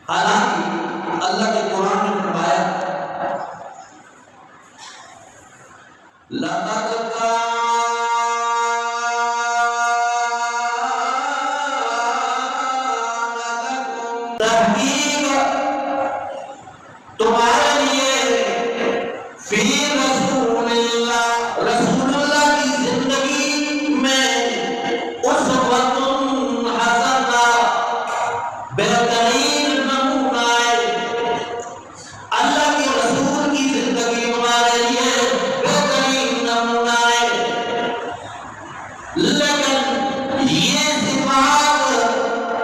حالانکہ اللہ کے قرآن نے فرمایا لَقَدْ تحقیق تمہارے لیے فی رسول اللہ کی زندگی میں اسوۃ حسنہ بہترین نمونہ ہے۔ اللہ کے رسول کی زندگی تمہارے لیے بہترین نمونہ ہے، لیکن یہ صفات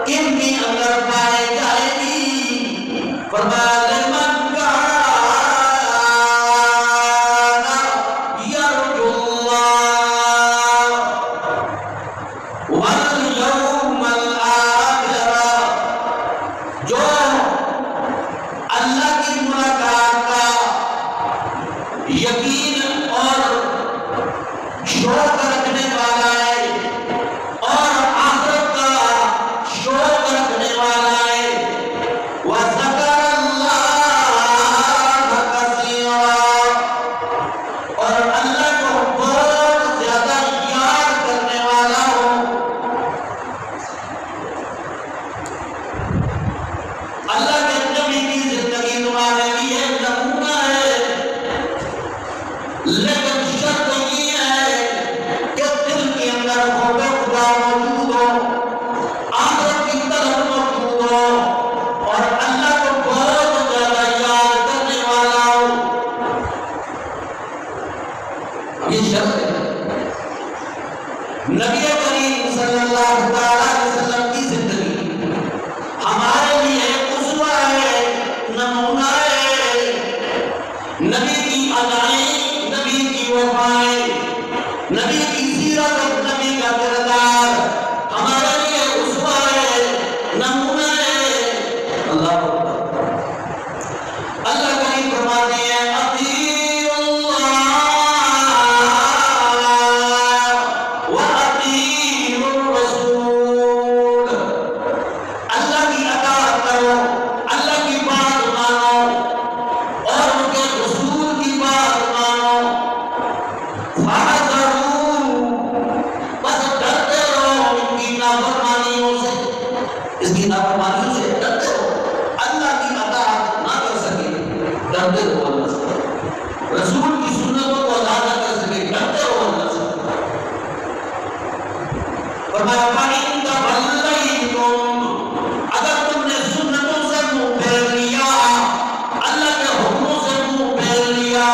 کن کے اندر پائے جائے گی؟ فرمایا لمن کان یرجو اللہ والیوم الآخر، جو اللہ کی ملاقات کا یقین اور شوق رکھنے والا ہے اور آخرت کا شوق رکھنے والا ہے، وَذَكَرَ اللَّهَ كَثِيرًا، اور اللہ کو بہت زیادہ یاد کرنے والا ہو۔ اللہ کے نبی کی زندگی تمہارے لیے نمونہ ہے، لیکن شرط یہ ہے کہ دل کے اندر خوف خدا موجود ہو، آخرت کی طرف موجود ہو اور اللہ کو بہت زیادہ یاد کرنے والا ہو۔ یہ شرط ہے۔ نبی کریم صلی اللہ علیہ وسلم کی زندگی ہمارے لیے اسوہ ہے، نمونہ ہے۔ نبی کی ادائیں، نبی کی وفائیں، نبی کی سیرت اور نبی کا کردار ہمارے لیے اسوہ ہے، نمونہ ہے۔ اللہ اکبر۔ اللہ کریم فرماتے ہیں اطیعوا اللہ واطیعوا الرسول، اللہ کی اطاعت کرو، اللہ کی بات مانو اور ان کے رسول کی بات مانو۔ فَاحْذَرُوا، بس ڈرتے رہو ان کی نافرمانیوں سے، اس کی نافرمانیوں سے ڈرتے رہو۔ اللہ کی اطاعت نہ کر سکے ڈرتے رہو اللہ سے، رسول کی سنتوں کو ادا نہ کر سکے ڈرتے رہو اللہ سے۔ فرمایا فَإِن تَوَلَّيْتُمْ، اگر تم نے سنتوں سے منہ پھیر لیا، اللہ کے حکموں سے منہ پھیر لیا،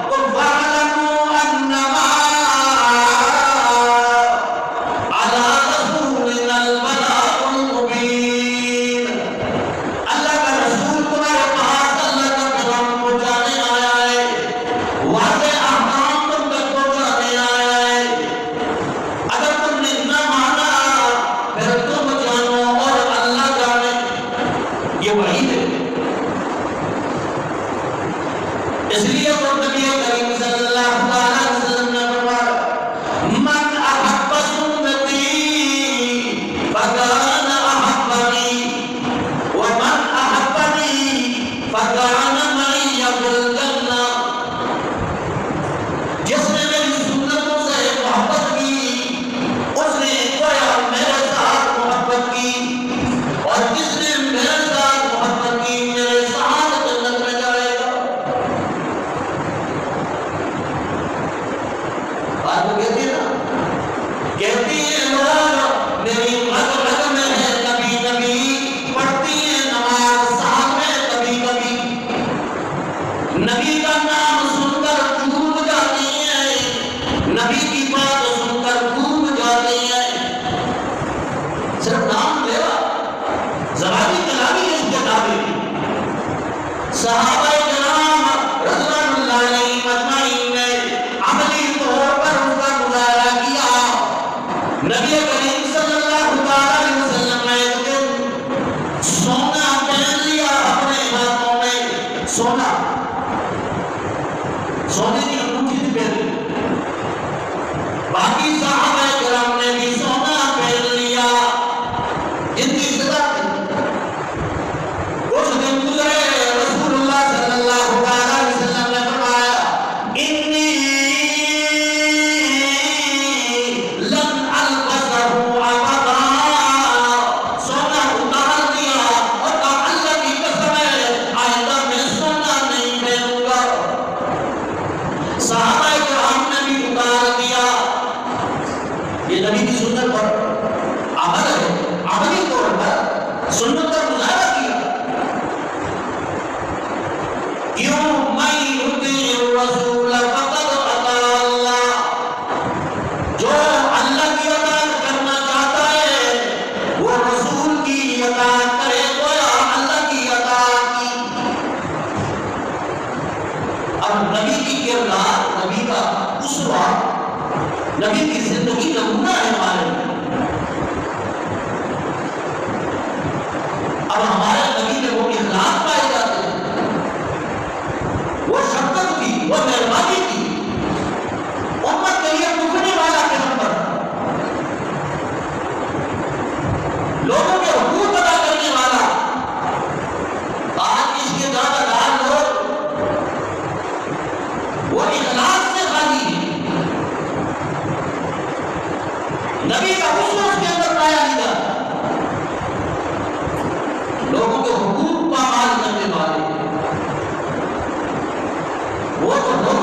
تو فَاعْلَمُوا أَنَّمَا عَلَىٰ رَسُولِنَا الْبَلَاغُ الْمُبِينُ، اللہ کا رسول تمہارے پاس اللہ کا پیغام پہنچانے آیا ہے، واضح احکام تم تک پہنچانے آیا ہے۔ اگر تم نے نہ مانا پھر تم جانو اور اللہ جانے، یہ وحید ہے۔ اس لیے تو نبی کریم صلی اللہ علیہ وسلم نے فرمایا من احب سنتی فکان احبنی ومن احبنی فکان معی فی الجنہ، جس نے میری سنتوں سے محبت کی اس نے گویا میرے ساتھ محبت کی، اور جس نے میرے ساتھ محبت کی میرے ساتھ جنت میں جائے گا۔ بات تو کہتی ہے نا، کہتی ہے لوگ میری رگ میں ہے نبی نبی، پڑھتی ہے نماز ساتھ میں کبھی کبھی، نبی کا نام سن کر ڈوب جاتی ہیں، نبی کی بات سن کر ڈوب جاتی ہیں۔ صرف نام لیوا زبانی کلامی اس کے تابع، صحابہ کرام رضوان اللہ علیہم اجمعین نے عملی طور پر ان کا مظاہرہ کیا۔ نبی کریم صلی اللہ علیہ وسلم نے ایک دن سونا پہن لیا اپنے ہاتھوں میں، سونا، سونے کی انگوٹھی بھی پہن لی، باقی صحابہ کرام نے بھی سونا پہن لیا، جن کی صدا تھی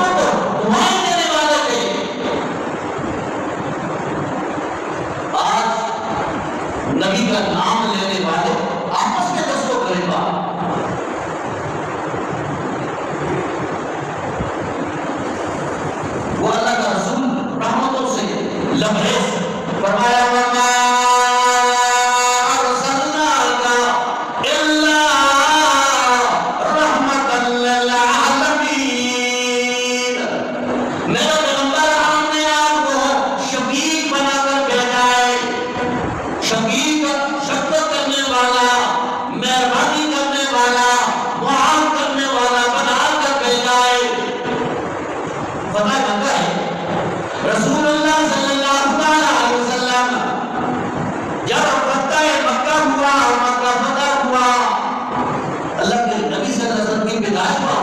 دوستوں کو دعائیں دینے والے تھے. آج نبی کا نام لینے والے آپس میں دستوں کرے گا. وہ اللہ کا رسول رحمتوں سے لبریز فرمایا وَمَا أَرْسَلْنَاكَ إِلَّا رَحْمَةً لِّلْعَالَمِينَ. میرا پیغمبر ہم نے آپ کو شفیع بنا کر بھیجا ہے. شفیع شفقت کرنے والا، مہربانی کرنے والا، معاف کرنے والا بنا کر بھیجا ہے. فتح مکہ ہے. رسول اللہ صلی اللہ علیہ وسلم جب فتح مکہ ہوا، مکہ فتح ہوا، اللہ کے نبی صلی اللہ علیہ وسلم کی پیدائش ہوا،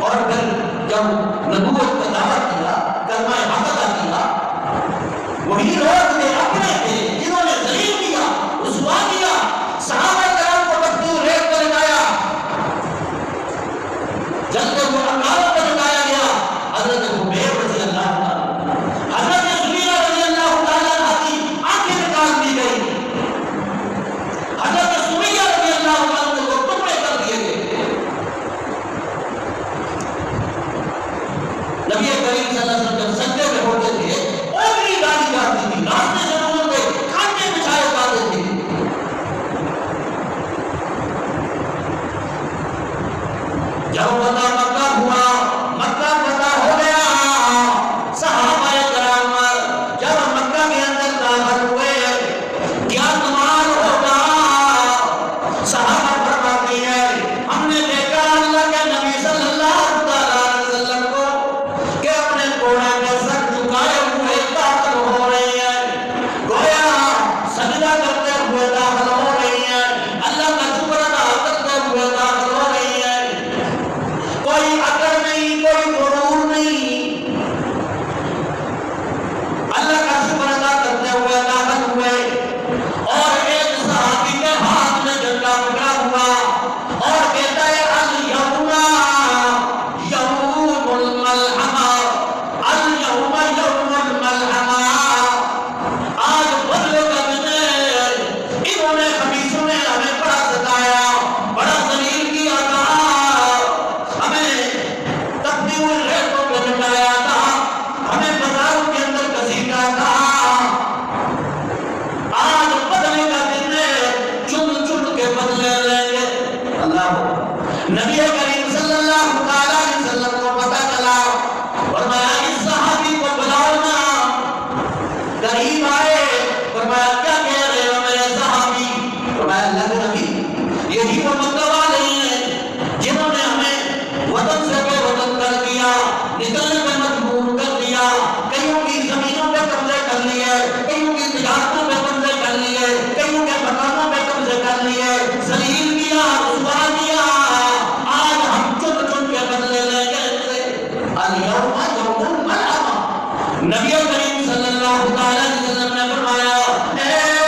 اور پھر جب نبوت کا دعویٰ کیا، کلمہ حق ادا کیا، وہی لوگ جو اپنے تھے جنہوں نے ذلیل کیا، رسوا کیا، صحابہ کرام کو پتھر ریت پر لگایا، جب کہ وہ انگاروں پر لگایا گیا. حضرت حبیب رضی اللہ عنہ، حضرت زبیر رضی اللہ تعالیٰ عنہ کی آنکھیں نکال دی گئی، حضرت سمیہ رضی اللہ عنہ کو ٹکڑے کر دیے گئے. نبی کریم صلی اللہ علیہ وسلم جب سجدے میں ہوتے تھے، اونگلی ڈالی جاتی تھی، راستے سے گزرتے کھانچے بچھائے جاتے تھے. جب فتح مکہ ہوا، مکہ فتح ہو گیا، صحابہ کرام جب مکہ کے اندر داخل ہوئے، کیا کمال ہوگا. صحابہ فرماتے ہیں ہم نے دیکھا اللہ کے نبی صلی اللہ علیہ وسلم کو کہ اپنے گھوڑے پہ سر جھکائے ہوئے داخل ہو رہے ہیں، گویا سجدہ کرتے ہوئے داخل ہو رہی ہیں، اللہ کا شکر ادا کرتے ہوئے داخل ہو رہی ہیں. کوئی اکڑ نہیں، کوئی غرور نہیں، اللہ کا شکر ادا کرتے ہوئے داخل ہوئے. اور ایک صحابی کے ہاتھ میں جھنڈا پکڑا ہوا اور کہتا ہے اليوم یوم الملحمہ، اليوم یوم الملحمہ، آج بدلے کا دن ہے. انہوں نے خبیثوں نے ہمیں بڑا ستایا، بڑا ذلیل کیا تھا، ہمیں تپتی ہوئی ریتوں پہ لٹایا تھا، ہمیں بازاروں کے اندر گھسیٹا تھا. آج بدلے کا دن ہے، چن چن کے بدلے لیں گے. اللہ نبی کریم صلی اللہ علیہ وسلم کو پتہ چلا، فرمایا اس صحابی کو بلاؤ نا. قریب آئے، فرمایا کیا کہہ رہے ہو میرے صحابی؟ فرمایا اللہ کے نبی یہی وہ مکہ والے ہیں جنہوں نے ہمیں وطن سے بے وطن کر دیا، نکلنے میں مجبور کر دیا، کئیوں کی زمینوں پہ قبضے کر لیے، کئیوں کی تجارتوں پہ قبضے کر لیے، کئیوں کے مکانوں پہ قبضے کر لیے، ذلیل کیا، رسوا کیا. آج ہم چن چن کے بدلے لیں گے. اليوم یوم الملحمہ. نبی کریم صلی اللہ علیہ وسلم نے فرمایا اے